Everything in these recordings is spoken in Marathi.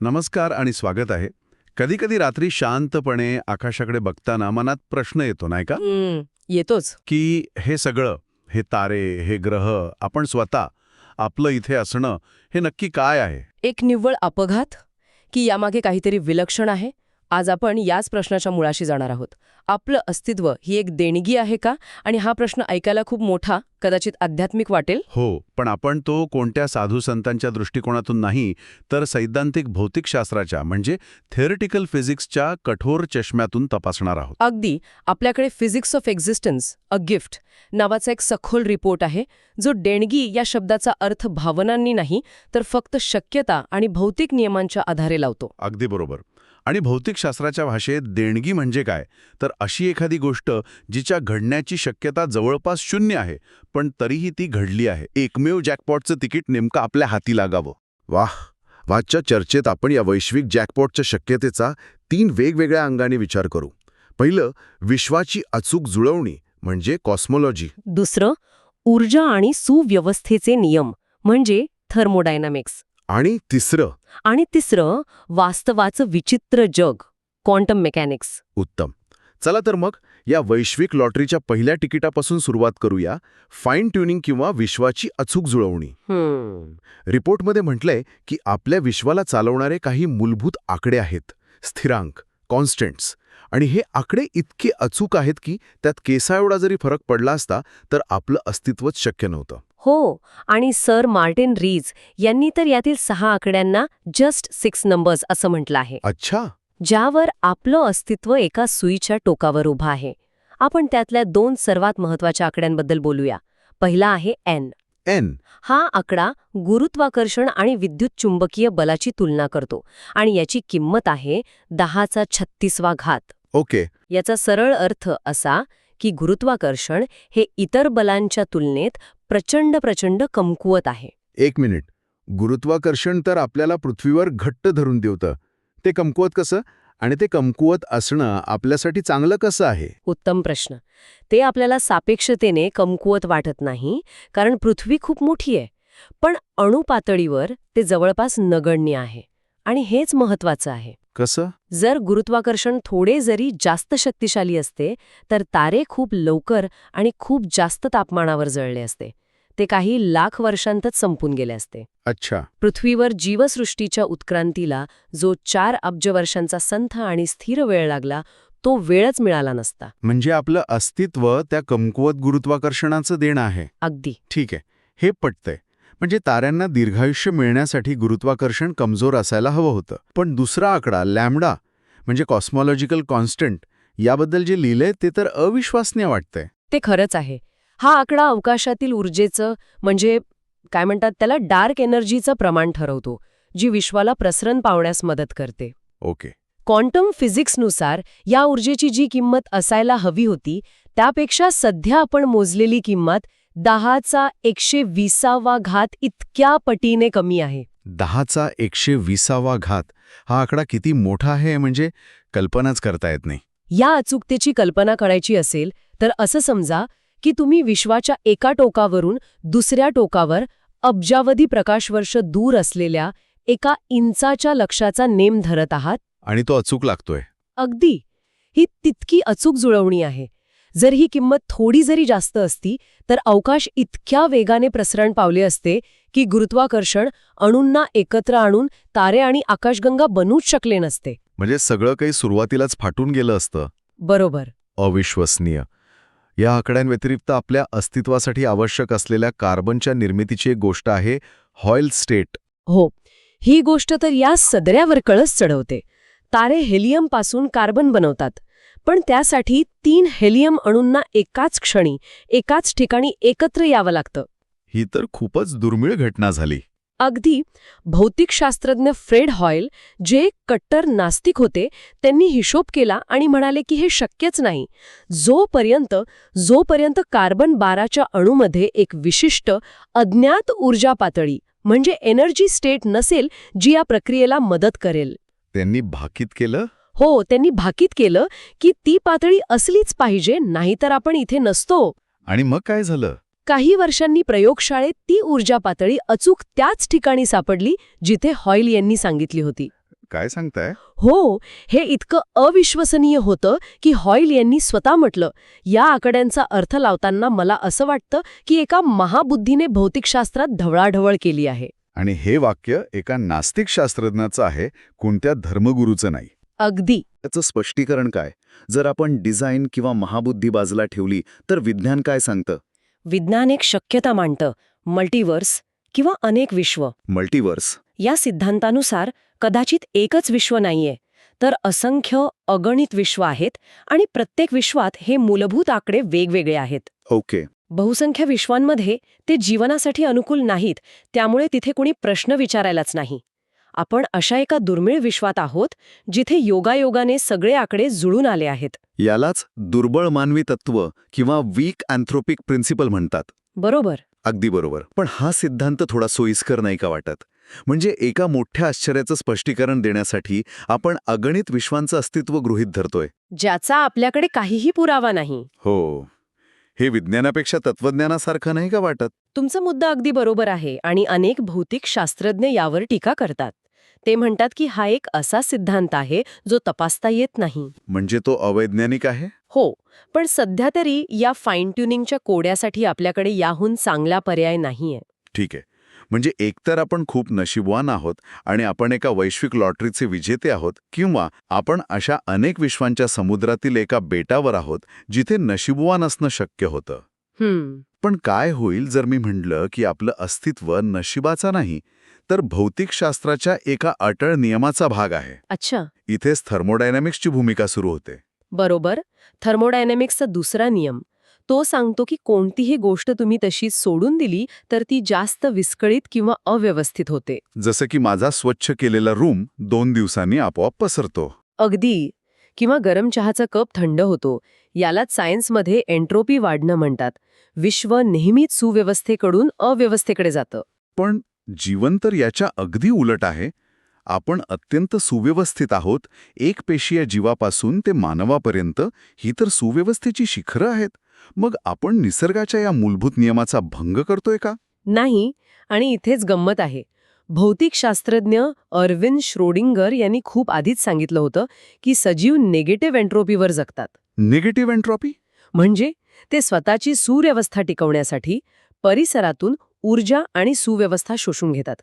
नमस्कार आणि स्वागत आहे. कधी-कधी रात्री शांतपणे आकाशाकडे बघताना मनात प्रश्न येतो नाही का, येतोच. की हे सगळं, हे तारे, हे ग्रह, आपण स्वतः, आपलं इथे असणं, हे नक्की काय आहे? एक निव्वळ अपघात की यामागे काहीतरी विलक्षण आहे? आज आपण याच प्रश्नाच्या मुळाशी जाणार आहोत. आपलं अस्तित्व ही एक देणगी आहे का? आणि हा प्रश्न ऐकायला खूप मोठा, कदाचित आध्यात्मिक वाटेल. हो, पण आपण तो कोणत्या साधू संतांच्या दृष्टिकोनातून नाही, तर सैद्धांतिक भौतिकशास्त्राच्या म्हणजे थेअरिटिकल फिजिक्सच्या कठोर चष्म्यातून तपासणार आहोत. अगदी. आपल्याकडे physics of existence a gift नावाचा एक सखोल रिपोर्ट आहे, जो देणगी या शब्दाचा अर्थ भावनांनी नाही, तर फक्त शक्यता आणि भौतिक नियमांच्या आधारे लावतो. अगदी बरोबर. आणि भौतिकशास्त्राच्या भाषेत देणगी म्हणजे काय, तर अशी एखादी गोष्ट जिच्या घडण्याची शक्यता जवळपास 0 आहे, पण तरीही ती घडली आहे. एकमेव जॅकपॉटचं तिकीट नेमकं आपल्या हाती लागावं. वाह! आजच्या चर्चेत आपण या वैश्विक जॅकपॉटच्या शक्यतेचा 3 वेगवेगळ्या अंगाने विचार करू. पहिलं, विश्वाची अचूक जुळवणी म्हणजे कॉस्मॉलॉजी. दुसरं, ऊर्जा आणि सुव्यवस्थेचे नियम म्हणजे थर्मोडायनामिक्स. आणि तिसरं, वास्तवाचं विचित्र जग, क्वांटम मेकॅनिक्स. उत्तम. चला तर मग या वैश्विक लॉटरीच्या पहिल्या तिकिटापासून सुरुवात करूया, फाईन ट्युनिंग किंवा विश्वाची अचूक जुळवणी. रिपोर्टमध्ये म्हटलंय की आपल्या विश्वाला चालवणारे काही मूलभूत आकडे आहेत, स्थिरांक, कॉन्स्टंट्स. आणि हे आकडे इतके अचूक आहेत की त्यात केसाएवढा जरी फरक पडला असता तर आपलं अस्तित्वच शक्य नव्हतं. हो, आणि सर मार्टिन रीज यांनी तर यातील 6 आकड्यांना जस्ट 6 नंबर्स असं म्हटलं आहे, अच्छा. ज्यावर आपलं अस्तित्व एका सुईच्या टोकावर उभं आहे. आपण त्यातल्या 2 सर्वात महत्वाच्या आकड्यांबद्दल बोलूया. पहिला आहे एन. हा आकडा गुरुत्वाकर्षण आणि विद्युत चुंबकीय बलाची तुलना करतो आणि याची किंमत आहे 10⁻36. ओके. याचा सरळ अर्थ असा की गुरुत्वाकर्षण हे इतर बलांच्या तुलनेत प्रचंड कमकुवत आहे. 1 मिनिट. गुरुत्वाकर्षण तर आपल्याला पृथ्वीवर घट्ट धरून ठेवतं. ते कमकुवत कसं? आणि ते कमकुवत असणं आपल्यासाठी चांगलं कसं आहे? उत्तम प्रश्न. ते आपल्याला सापेक्षतेने कमकुवत वाटत नाही, कारण पृथ्वी खूप मोठी आहे. पण अणुपातळीवर ते जवळपास नगण्य आहे. आणि हेच महत्वाचं आहे. कसं? जर गुरुत्वाकर्षण थोडे जरी जास्त शक्तिशाली असते, तर तारे खूप लवकर आणि खूप जास्त तापमानावर जळले असते. ते काही लाख वर्षांतच संपून गेले असते. अच्छा. पृथ्वीवर जीवसृष्टीच्या उत्क्रांतीला जो 4 अब्ज वर्षांचा संथ आणि स्थिर वेळ लागला, तो वेळच मिळाला नसता. म्हणजे आपलं अस्तित्व त्या कमकुवत गुरुत्वाकर्षणाचं देणं आहे. अगदी. ठीक आहे, हे पटतंय. म्हणजे ताऱ्यांना दीर्घायुष्य मिळण्यासाठी गुरुत्वाकर्षण कमजोर असायला हवं होतं. पण दुसरा आकडा लॅम्बडा म्हणजे कॉस्मॉलॉजिकल कॉन्स्टंट, याबद्दल जे लिहिलंय ते तर अविश्वसनीय वाटतंय. ते खरंच आहे. हा आकडा अवकाशातील ऊर्जेचं म्हणजे काय म्हणतात त्याला डार्क एनर्जीचं प्रमाण ठरवतो, जी विश्वाला प्रसरण पावण्यास मदत करते. ओके. क्वांटम फिजिक्सनुसार या ऊर्जेची जी किंमत असायला हवी होती, त्यापेक्षा सध्या आपण मोजलेली किंमत 10⁻120 इतक्या पटीने कमी आहे. 10⁻120 हा आकडा किती मोठा आहे म्हणजे कल्पनाच करता येत नाही. या अचूकतेची कल्पना करायची असेल तर असं समजा की तुम्ही विश्वाच्या एका टोकावरून दुसऱ्या टोकावर अब्जावधी प्रकाशवर्ष दूर असलेल्या एका इंचाच्या लक्ष्याचा नेम धरत आहात. आणि तो अचूक लागतोय. अगदी. ही तितकी अचूक जुळवणी आहे. जर ही किंमत थोडी जरी जास्त असती तर अवकाश इतक्या वेगाने प्रसरण पावले असते की गुरुत्वाकर्षण अणूंना एकत्र आणून तारे आणि आकाशगंगा बनवूच शकले नसते. म्हणजे सगळं काही सुरुवातीलाच फाटून गेलं असतं. बरोबर. अविश्वसनीय. या आकड्यांव्यतिरिक्त आपल्या अस्तित्वासाठी आवश्यक असलेल्या कार्बनच्या निर्मितीची एक गोष्ट आहे, हॉयल स्टेट. हो, ही गोष्ट तर या सदऱ्यावर कळस चढवते. तारे हेलियमपासून कार्बन बनवतात, पण त्यासाठी 3 हेलियम अणूंना एकाच क्षणी एकाच ठिकाणी एकत्र यावं लागतं. ही तर खूपच दुर्मिळ घटना झाली. अगदी. भौतिकशास्त्रज्ञ फ्रेड हॉयल, जे एक कट्टर नास्तिक होते, त्यांनी हिशोब केला आणि म्हणाले की हे शक्यच नाही. जोपर्यंत कार्बन 12च्या अणूमध्ये एक विशिष्ट अज्ञात ऊर्जा पातळी म्हणजे एनर्जी स्टेट नसेल जी या प्रक्रियेला मदत करेल. त्यांनी भाकीत केलं. हो, त्यांनी भाकीत केलं की ती पातळी असलीच पाहिजे, नाहीतर आपण इथे नसतो. आणि मग काय झालं? काही वर्षांनी प्रयोगशाळेत ती ऊर्जा पातळी अचूक त्याच ठिकाणी सापडली जिथे हॉयल यांनी सांगितली होती. काय सांगताय? हो, हे इतकं अविश्वसनीय होतं की हॉईल यांनी स्वतः म्हटलं, या आकड्यांचा अर्थ लावताना मला असं वाटतं की एका महाबुद्धीने भौतिकशास्त्रात ढवळाढवळ केली आहे. आणि हे वाक्य एका नास्तिक शास्त्रज्ञाचं आहे, कोणत्या धर्मगुरूचं नाही. अगदी. त्याचं स्पष्टीकरण काय? जर आपण डिझाईन किंवा महाबुद्धी बाजूला ठेवली तर विज्ञान काय सांगतं? विज्ञान एक शक्यता मांडतं, मल्टिवर्स किंवा अनेक विश्व. मल्टिवर्स. या सिद्धांतानुसार कदाचित एकच विश्व नाहीये, तर असंख्य अगणित विश्व आहेत आणि प्रत्येक विश्वात हे मूलभूत आकडे वेगवेगळे आहेत. ओके. बहुसंख्य विश्वांमध्ये ते जीवनासाठी अनुकूल नाहीत, त्यामुळे तिथे कोणी प्रश्न विचारायलाच नाही. आपण अशा एका दुर्मिळ विश्वात आहोत जिथे योगायोगाने सगळे आकडे जुळून आले आहेत. यालाच दुर्बळ मानवी तत्व किंवा वीक अँथ्रोपिक प्रिन्सिपल म्हणतात. बरोबर. अगदी बरोबर. पण हा सिद्धांत थोडा सोयीस्कर नाही का वाटत? म्हणजे एका मोठ्या आश्चर्याचं स्पष्टीकरण देण्यासाठी आपण अगणित विश्वांचं अस्तित्व गृहीत धरतोय. ज्याचा आपल्याकडे काहीही पुरावा नाही. हो. हे विज्ञानापेक्षा तत्वज्ञानासारखं नाही का वाटत? तुमचा मुद्दा अगदी बरोबर आहे आणि अनेक भौतिक शास्त्रज्ञ यावर टीका करतात. ते म्हणतात की हा एक असा सिद्धांत आहे जो तपासता येत नाही. म्हणजे तो अवैज्ञानिक आहे? हो, पण सध्या तरी या फाईन ट्युनिंगच्या कोड्यासाठी आपल्याकडे याहून चांगला पर्याय नाहीये. ठीक आहे. म्हणजे एकतर आपण खूप नशीबवान आहोत आणि आपण एका वैश्विक लॉटरीचे विजेते आहोत, किंवा आपण अशा अनेक विश्वांच्या समुद्रातील एका बेटावर आहोत जिथे नशीबवान असणं शक्य होतं. पण काय होईल जर मी म्हटलं की आपलं अस्तित्व नशिबाचा नाही, तर भौतिकशास्त्राच्या एका अटळ नियमाचा भाग आहे? अच्छा. इथेच थर्मोडायनॅमिक्सची भूमिका सुरू होते. बरोबर. थर्मोडायनॅमिक्सचा दुसरा नियम तो सांगतो की कोणतीही गोष्ट तुम्ही तशी सोडून दिली तर ती जास्त विस्कळीत किंवा अव्यवस्थित होते. जसं की माझा स्वच्छ केलेला रूम 2 दिवसांनी आपोआप पसरतो. अगदी. किंवा गरम चहाचा कप थंड होतो. यालाच सायन्समध्ये एन्ट्रोपी वाढणं म्हणतात. विश्व नेहमीच सुव्यवस्थेकडून अव्यवस्थेकडे जातं. पण जीवन तर याच्या अगदी उलट आहे. आपण अत्यंत सुव्यवस्थित आहोत. एकपेशीय जीवापासून ते मानवापर्यंत ही तर सुव्यवस्थेची शिखरं आहेत. मग आपण निसर्गाच्या या मूलभूत नियमाचा भंग करतोय का? नाही. आणि इथेच गंमत आहे. भौतिकशास्त्रज्ञ अर्विन श्रोडिंगर यांनी खूप आधीच सांगितलं होतं की सजीव निगेटिव्ह एन्ट्रोपीवर जगतात. Negative entropy? म्हणजे ते स्वतःची सुव्यवस्था टिकवण्यासाठी परिसरातून ऊर्जा आणि सुव्यवस्था शोषून घेतात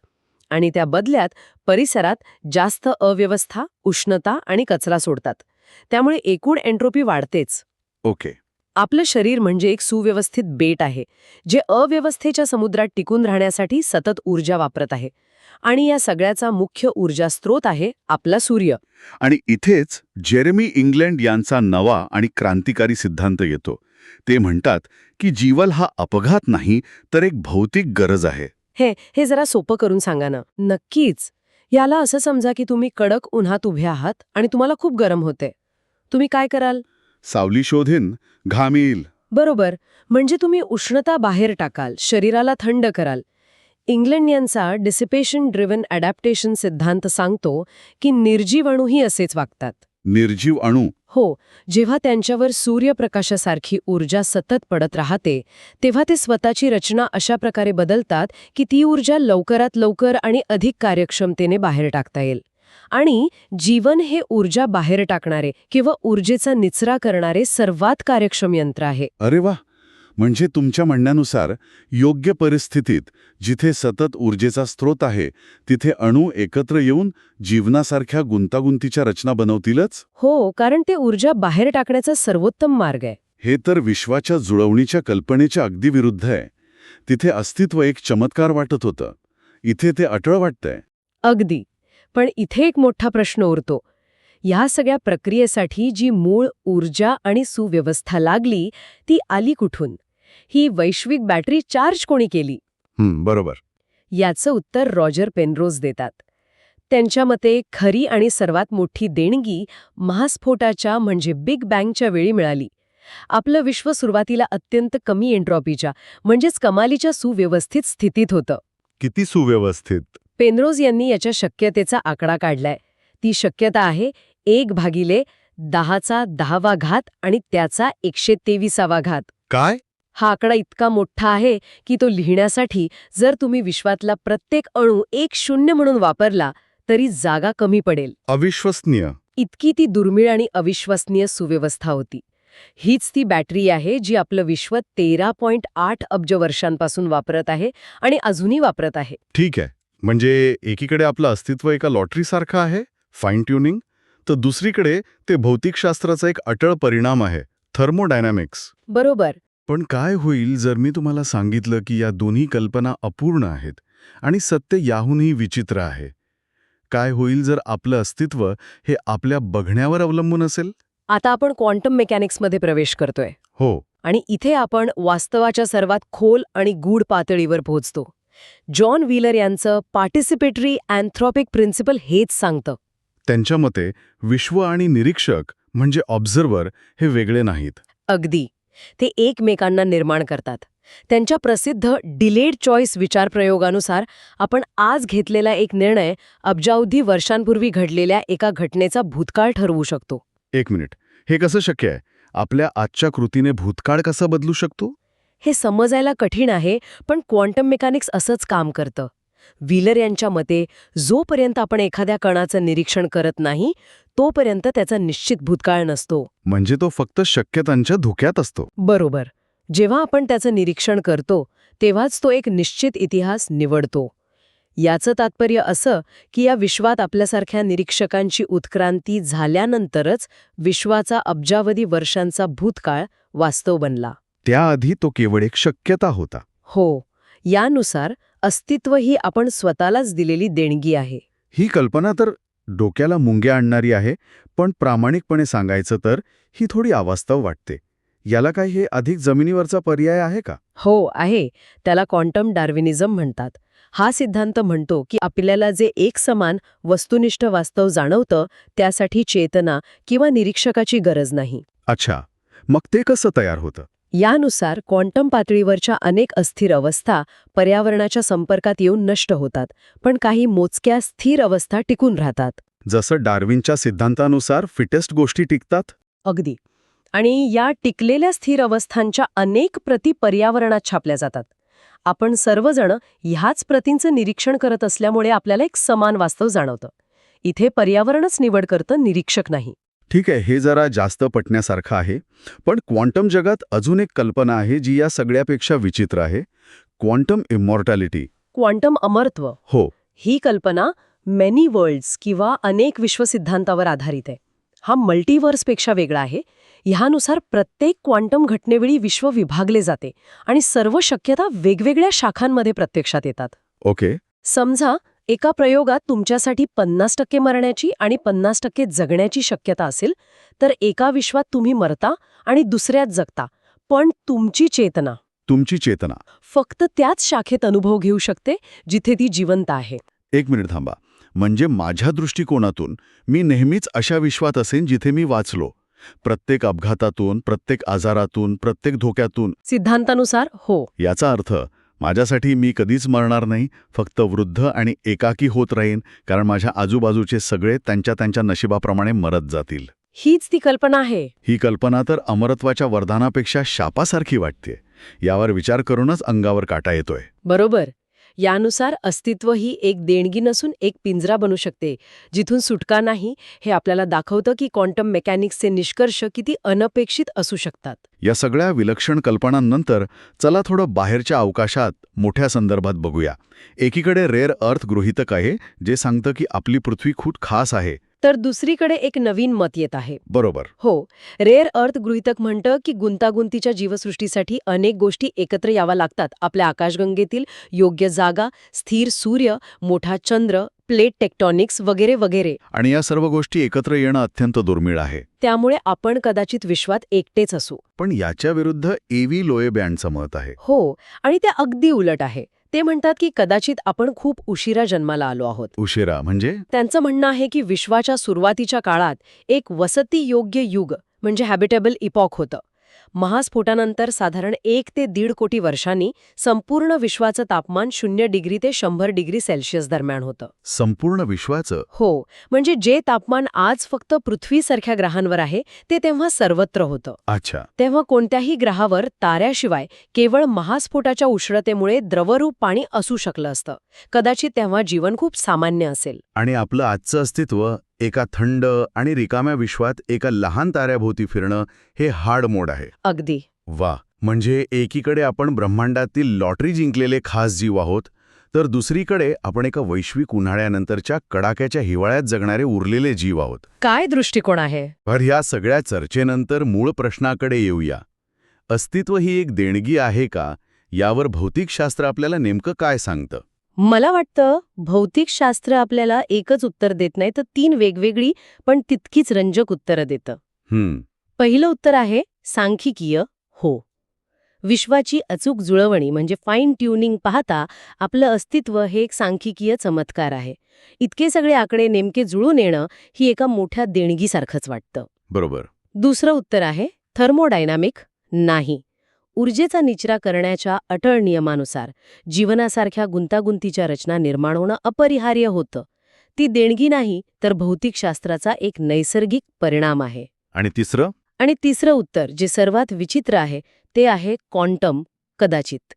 आणि त्या बदल्यात परिसरात जास्त अव्यवस्था, उष्णता आणि कचरा सोडतात. त्यामुळे एकूण एन्ट्रोपी वाढतेच. ओके. आपलं शरीर म्हणजे एक सुव्यवस्थित बेट आहे जे अव्यवस्थेच्या समुद्रात टिकून राहण्यासाठी सतत ऊर्जा वापरत आहे. आणि या सगळ्याचा मुख्य ऊर्जा स्रोत आहे आपला सूर्य. आणि इथेच जेरेमी इंग्लंड यांचा नवा आणि क्रांतिकारी सिद्धांत येतो. ते म्हणतात की जीवन हा अपघात नाही, तर एक भौतिक गरज आहे. हे जरा सोपं करून सांगा ना. नक्कीच. याला असं समजा की तुम्ही कडक उन्हात उभे आहात आणि तुम्हाला खूप गरम होते. तुम्ही काय कराल? सावली शोधीन, घाम येईल. बरोबर. म्हणजे तुम्ही उष्णता बाहेर टाकाल, शरीराला थंड कराल. इंग्लंड यांचा डिसिपेशन ड्रिव्हन अडॅप्टेशन सिद्धांत सांगतो की निर्जीव अणूही असेच वागतात. निर्जीव अणू? हो. जेव्हा त्यांच्यावर सूर्यप्रकाशासारखी ऊर्जा सतत पडत राहते तेव्हा ते स्वतःची रचना अशा प्रकारे बदलतात की ती ऊर्जा लवकरात लवकर आणि अधिक कार्यक्षमतेने बाहेर टाकता येईल. आणि जीवन हे ऊर्जा बाहेर टाकणारे किंवा ऊर्जेचा निचरा करणारे सर्वात कार्यक्षम यंत्र आहे. अरे वा. म्हणजे तुमच्या म्हणण्यानुसार योग्य परिस्थितीत जिथे सतत ऊर्जेचा स्रोत आहे तिथे अणू एकत्र येऊन जीवनासारख्या गुंतागुंतीच्या रचना बनवतीलच? हो, कारण ते ऊर्जा बाहेर टाकण्याचा सर्वोत्तम मार्ग आहे. हे तर विश्वाच्या जुळवणीच्या कल्पनेच्या अगदी विरुद्ध आहे. तिथे अस्तित्व एक चमत्कार वाटत होतं. इथे ते अटळ वाटतंय. अगदी. पण इथे एक मोठा प्रश्न उरतो. या सगळ्या प्रक्रियेसाठी जी मूळ ऊर्जा आणि सुव्यवस्था लागली ती आली कुठून? ही वैश्विक बॅटरी चार्ज कोणी केली? बरोबर. याचं उत्तर रॉजर पेनरोज देतात. त्यांच्या मते खरी आणि सर्वात मोठी देणगी महास्फोटाच्या म्हणजे बिग बँगच्या वेळी मिळाली. आपलं विश्व सुरुवातीला अत्यंत कमी एन्ट्रॉपीच्या म्हणजेच कमालीच्या सुव्यवस्थित स्थितीत होतं. किती सुव्यवस्थित? पेनरोज यांनी याच्या शक्यतेचा आकडा काढलाय. ती शक्यता आहे 1/10⁻10 आणि त्याचा 123. काय? हा आकडा इतका मोठा आहे की तो लिहिण्यासाठी जर तुम्ही विश्वातला प्रत्येक अणू 1 0 म्हणून वापरला तरी जागा कमी पडेल अविश्वसनीय. इतकी ती दुर्मिळ आणि अविश्वसनीय सुव्यवस्था होती. हीच ती बॅटरी आहे जी आपलं विश्व 13.8 अब्ज वर्षांपासून वापरत आहे आणि अजूनही वापरत आहे. ठीक आहे. म्हणजे एकीकडे आपलं अस्तित्व एका लॉटरीसारखं आहे, फाईन ट्युनिंग, तर दुसरीकडे ते भौतिकशास्त्राचा एक अटळ परिणाम आहे, थर्मोडायनॅमिक्स. बरोबर. पण काय होईल जर मी तुम्हाला सांगितलं की या दोन्ही कल्पना अपूर्ण आहेत आणि सत्य याहूनही विचित्र आहे? काय होईल जर आपलं अस्तित्व हे आपल्या बघण्यावर अवलंबून असेल? आता आपण क्वांटम मेकॅनिक्समध्ये प्रवेश करतोय हो. आणि इथे आपण वास्तवाच्या सर्वात खोल आणि गूढ पातळीवर पोहोचतो. जॉन व्हीलर यांचं पार्टिसिपेटरी अँथ्रॉपिक प्रिन्सिपल हेच सांगतं. त्यांच्या मते विश्व आणि निरीक्षक म्हणजे ऑब्झर्वर हे वेगळे नाहीत. अगदी. ते एकमेकांना निर्माण करतात. त्यांच्या प्रसिद्ध डिलेड चॉईस विचारप्रयोगानुसार आपण आज घेतलेला एक निर्णय अब्जावधी वर्षांपूर्वी घडलेल्या एका घटनेचा भूतकाळ ठरवू शकतो. एक मिनिट, हे कसं शक्य आहे? आपल्या आजच्या कृतीने भूतकाळ कसा बदलू शकतो? हे समजायला कठीण आहे, पण क्वांटम मेकॅनिक्स असंच काम करतं. व्हीलर यांच्या मते जोपर्यंत आपण एखाद्या कणाचं निरीक्षण करत नाही तोपर्यंत त्याचा निश्चित भूतकाळ नसतो. म्हणजे तो फक्त शक्यतांच्या धोक्यात असतो. बरोबर. जेव्हा आपण त्याचं निरीक्षण करतो तेव्हाच तो एक निश्चित इतिहास निवडतो. याचं तात्पर्य असं की या विश्वात आपल्यासारख्या निरीक्षकांची उत्क्रांती झाल्यानंतरच विश्वाचा अब्जावधी वर्षांचा भूतकाळ वास्तव बनला. त्याआधी तो केवळ एक शक्यता होता. हो. यानुसार अस्तित्व ही आपण स्वतःलाच दिलेली देणगी आहे. ही कल्पना तर डोक्याला मुंग्या आणणारी आहे, पण प्रामाणिकपणे सांगायचं तर ही थोडी अवास्तव वाटते. याला काय हे अधिक जमिनीवरचा पर्याय आहे का? हो आहे. त्याला क्वांटम डार्विनिझम म्हणतात. हा सिद्धांत म्हणतो की आपल्याला जे एकसमान वस्तुनिष्ठ वास्तव जाणवतं त्यासाठी चेतना किंवा निरीक्षकाची गरज नाही. अच्छा, मग ते कसं तयार होतं? यानुसार क्वांटम पातळीवरच्या अनेक अस्थिर अवस्था पर्यावरणाच्या संपर्कात येऊन नष्ट होतात, पण काही मोजक्या स्थिर अवस्था टिकून राहतात. जसं डार्विनच्या सिद्धांतानुसार फिटेस्ट गोष्टी टिकतात. अगदी. आणि या टिकलेल्या स्थिर अवस्थांच्या अनेक प्रती पर्यावरणात छापल्या जातात. आपण सर्वजण ह्याच प्रतींचं निरीक्षण करत असल्यामुळे आपल्याला एक समान वास्तव जाणवतं. इथे पर्यावरणच निवड करतं, निरीक्षक नाही. ठीक आहे, हे जरा जास्त पटण्यासारखं आहे. पण क्वांटम जगात अजून एक कल्पना आहे जी या सगळ्यापेक्षा विचित्र आहे, क्वांटम इमॉर्टॅलिटी. क्वांटम अमरत्व. हो. ही कल्पना मेनी वर्ल्ड्स किंवा अनेक विश्वसिद्धांतावर आधारित आहे. हा मल्टिवर्सपेक्षा वेगळा आहे. ह्यानुसार प्रत्येक क्वांटम घटनेवेळी विश्व विभागले जाते आणि सर्व शक्यता वेगवेगळ्या शाखांमध्ये प्रत्यक्षात येतात. ओके. समजा एका प्रयोगात तुमच्यासाठी 50% मरण्याची आणि 50% जगण्याची शक्यता असेल, तर एका विश्वात तुम्ही मरता आणि दुसऱ्यात जगता, पण तुमची चेतना फक्त त्याच शाखेत अनुभव घेऊ शकते जिथे ती जिवंत आहे. एक मिनिट थांबा. म्हणजे माझ्या दृष्टिकोनातून मी नेहमीच अशा विश्वात असेन जिथे मी वाचलो. प्रत्येक अपघातातून, प्रत्येक आजारातून, प्रत्येक धोक्यातून. सिद्धांतानुसार हो. याचा अर्थ माझ्यासाठी मी कधीच मरणार नाही, फक्त वृद्ध आणि एकाकी होत राहीन, कारण माझ्या आजूबाजूचे सगळे त्यांच्या नशिबाप्रमाणे मरत जातील. हीच ती कल्पना आहे. ही कल्पना तर अमरत्वाच्या वरदानापेक्षा शापासारखी वाटते. यावर विचार करूनच अंगावर काटा येतोय. बरोबर. यानुसार अस्तित्व ही एक देणगी नसून एक पिंजरा बनू शकते, जिथून सुटका नाही. हे आपल्याला दाखवतं की क्वांटम मेकॅनिक्सचे निष्कर्ष किती अनपेक्षित असू शकतात. या सगळ्या विलक्षण कल्पनांनंतर चला थोडं बाहेरच्या अवकाशात मोठ्या संदर्भात बघूया. एकीकडे रेअर अर्थ गृहीतक आहे, जे सांगतं की आपली पृथ्वी खूप खास आहे. तर दुसरीकडे एक नवीन मत येत आहे. बरोबर. हो. रेअर अर्थ गृहीतक म्हणतं की गुंतागुंतीच्या जीवसृष्टीसाठी अनेक गोष्टी एकत्र याव्या लागतात. आपल्या आकाशगंगेतील योग्य जागा, स्थिर सूर्य, मोठा चंद्र, प्लेट टेक्टॉनिक्स वगैरे वगैरे. आणि या सर्व गोष्टी एकत्र येणं अत्यंत दुर्मिळ आहे. त्यामुळे आपण कदाचित विश्वात एकटेच असू. पण याच्या विरुद्ध एव्ही लोएबँडचं मत आहे. हो. आणि ते अगदी उलट आहे. ते म्हणतात की कदाचित आपण खूप उशिरा जन्माला आलो आहोत. उशिरा म्हणजे? त्यांचं म्हणणं आहे की विश्वाच्या सुरुवातीच्या काळात एक वसती योग्य युग म्हणजे हॅबिटेबल इपॉक होतं. महास्फोटानंतर साधारण 1 ते 1.5 कोटी वर्षांनी संपूर्ण विश्वाचं तापमान 0 डिग्री ते 100 डिग्री सेल्सिअस दरम्यान होतं. संपूर्ण विश्वाचं? हो, म्हणजे जे तापमान आज फक्त पृथ्वीसारख्या ग्रहांवर आहे ते तेव्हा सर्वत्र होतं. अच्छा. तेव्हा कोणत्याही ग्रहावर ताऱ्याशिवाय केवळ महास्फोटाच्या उष्णतेमुळे द्रवरूप पाणी असू शकलं असतं. कदाचित तेव्हा जीवन खूप सामान्य असेल. आणि आपलं आजचं अस्तित्व एका थंड आणि रिकाम्या विश्वात एका लहान ताऱ्याभोवती फिरणं हे हार्ड मोड आहे. अगदी. वा, म्हणजे एकीकडे आपण ब्रह्मांडातील लॉटरी जिंकलेले खास जीव आहोत, तर दुसरीकडे आपण एका वैश्विक उन्हाळ्यानंतरच्या कडाक्याच्या हिवाळ्यात जगणारे उरलेले जीव आहोत. काय दृष्टिकोन आहे? तर ह्या सगळ्या चर्चेनंतर मूळ प्रश्नाकडे येऊया. अस्तित्व ही एक देणगी आहे का? यावर भौतिकशास्त्र आपल्याला नेमकं काय सांगतं? मला वाटतं भौतिकशास्त्र आपल्याला एकच उत्तर देत नाही तर 3 वेगवेगळी पण तितकीच रंजक उत्तरं देतं. पहिलं उत्तर आहे सांख्यिकीय हो. विश्वाची अचूक जुळवणी म्हणजे फाईन ट्युनिंग पाहता आपलं अस्तित्व हे एक सांख्यिकीय चमत्कार आहे. इतके सगळे आकडे नेमके जुळून येणं ही एका मोठ्या देणगीसारखंच वाटतं. बरोबर. दुसरं उत्तर आहे थर्मोडायनामिक नाही. ऊर्जेचा निचरा करण्याच्या अटळ नियमानुसार जीवनासारख्या गुंतागुंतीच्या रचना निर्माण होणं अपरिहार्य होतं. ती देणगी नाही तर भौतिकशास्त्राचा एक नैसर्गिक परिणाम आहे. आणि तिसरं? आणि तिसरं उत्तर जे सर्वात विचित्र आहे ते आहे क्वांटम कदाचित.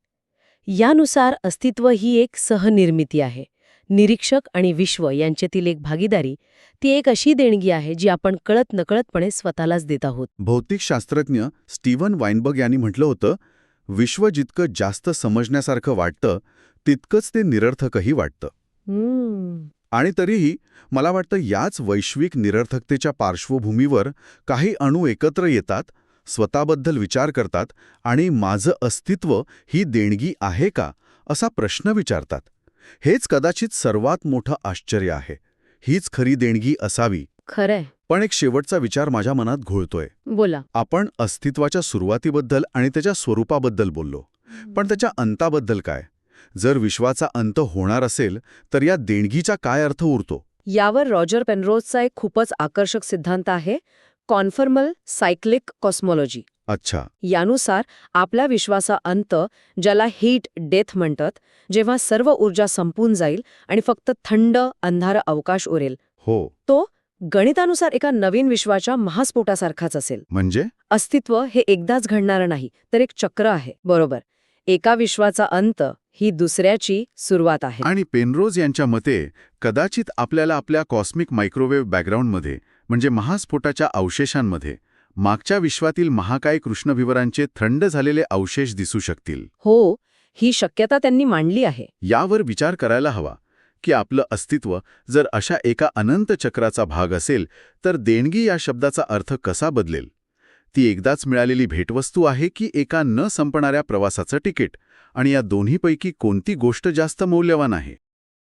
यानुसार अस्तित्व ही एक सहनिर्मिती आहे. निरीक्षक आणि विश्व यांच्यातील एक भागीदारी, ती एक अशी देणगी आहे जी आपण कळत नकळतपणे स्वतःलाच देत आहोत. भौतिकशास्त्रज्ञ स्टीव्हन वाइनबर्ग यांनी म्हटलं होतं, विश्व जितकं जास्त समजण्यासारखं वाटतं तितकंच ते निरर्थकही वाटतं. आणि तरीही मला वाटतं याच वैश्विक निरर्थकतेच्या पार्श्वभूमीवर काही अणू एकत्र येतात, स्वतःबद्दल विचार करतात आणि माझं अस्तित्व ही देणगी आहे का असा प्रश्न विचारतात. हेच कदाचित सर्वात मोठं आश्चर्य आहे. हीच खरी देणगी असावी. खरंय. पण एक शेवटचा विचार माझ्या मनात घोळतोय. बोला. आपण अस्तित्वाच्या सुरुवातीबद्दल आणि त्याच्या स्वरूपाबद्दल बोललो, पण त्याच्या अंताबद्दल काय? जर विश्वाचा अंत होणार असेल तर या देणगीचा काय अर्थ उरतो? यावर रॉजर पेनरोजचा एक खूपच आकर्षक सिद्धांत आहे, कॉन्फर्मल सायक्लिक कॉस्मॉलॉजी. अच्छा. यानुसार आपल्या विश्वाचा अंत, ज्याला हीट डेथ म्हणतात, जेव्हा सर्व ऊर्जा संपून जाईल आणि फक्त थंड अंधार अवकाश उरेल, हो. तो गणितानुसार एका नवीन विश्वाच्या महास्फोटासारखाच असेल. म्हणजे अस्तित्व हे एकदाच घडणारं नाही तर एक चक्र आहे. बरोबर. एका विश्वाचा अंत ही दुसऱ्याची सुरुवात आहे. आणि पेनरोज यांच्या मते कदाचित आपल्याला आपल्या कॉस्मिक मायक्रोवेव्ह बॅकग्राऊंडमध्ये म्हणजे महास्फोटाच्या अवशेषांमध्ये मागच्या विश्वातील महाकाय कृष्णविवरांचे थंड झालेले अवशेष दिसू शकतील. हो, ही शक्यता त्यांनी मांडली आहे. यावर विचार करायला हवा की आपलं अस्तित्व जर अशा एका अनंत चक्राचा भाग असेल तर देणगी या शब्दाचा अर्थ कसा बदलेल? ती एकदाच मिळालेली भेटवस्तू आहे की एका न संपणाऱ्या प्रवासाचं तिकीट? आणि या दोन्हीपैकी कोणती गोष्ट जास्त मौल्यवान आहे?